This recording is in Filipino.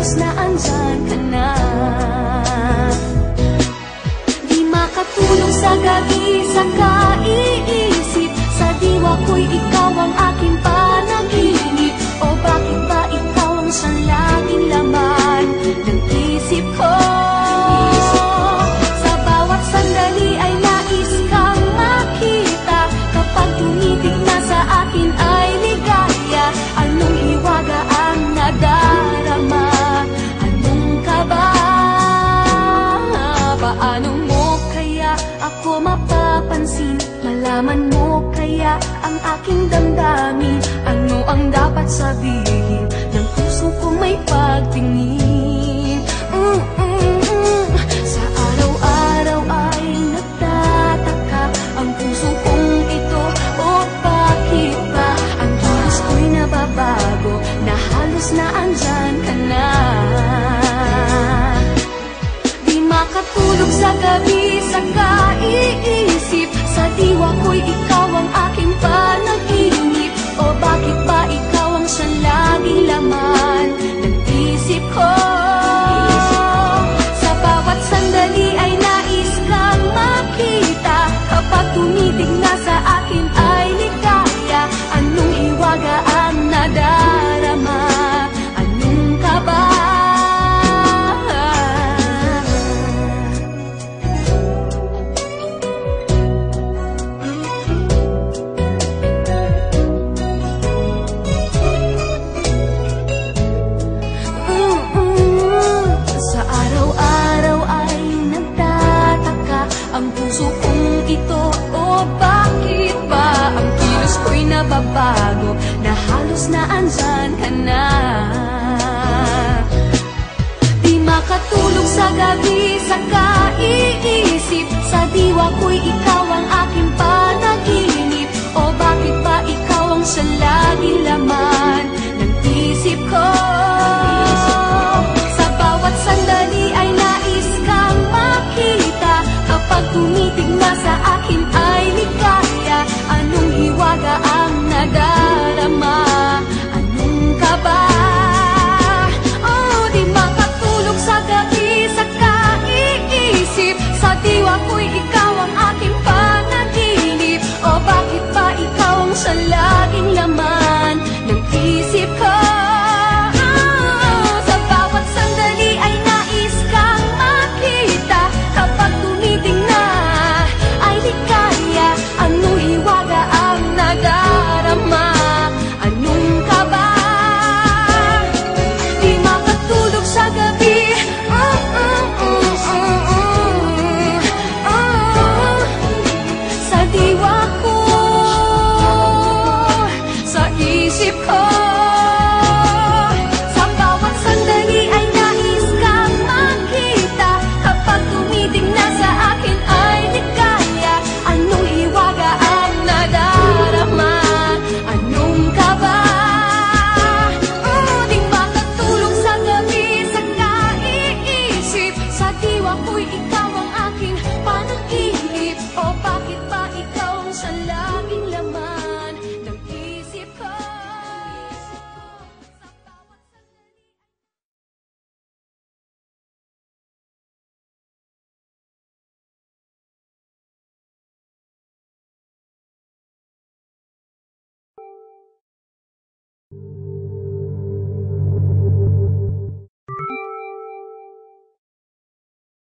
halos na andyan ka na. Di makatulog sa gabi sa kaiisip, sa diwa ko'y ikaw ang aking panaginip. O bakit ba ikaw ang siyang laging laman ng isip ko? Sa bawat sandali ay nais kang makita, kapag tumitig na sa akin ay ligaya. Anong hiwaga ang nadarama? Anong kaba? Paano mo kaya ako mapapansin? Malaman mo kaya ang aking damdamin? Ano ang dapat sabihin ng puso kong may pagtingin? Sa araw-araw ay nagtataka ang puso kong ito. O bakit ba ang kilos ko'y nababago, na halos na andyan ka na? Di makatulog sa gabi sa kaiisip, sa diwa ko'y ikaw ang aking panaginip. O bakit ba ikaw ang siyang laging laman ng isip ko? Sa bawat sandali ay nais kang makita, kapag tumitig na sa akin ay ligaya. Anong hiwaga ang nadarama? Anong kaba? Sa araw-araw ay nagtataka ang puso kong ito. O bakit ba ang kilos ko'y nababago, na halos na andyan ka na? Di makatulog sa gabi sa kaiisip, sa diwa ko'y ikaw ang aking panaginip. O bakit ba ikaw ang siyang laging laman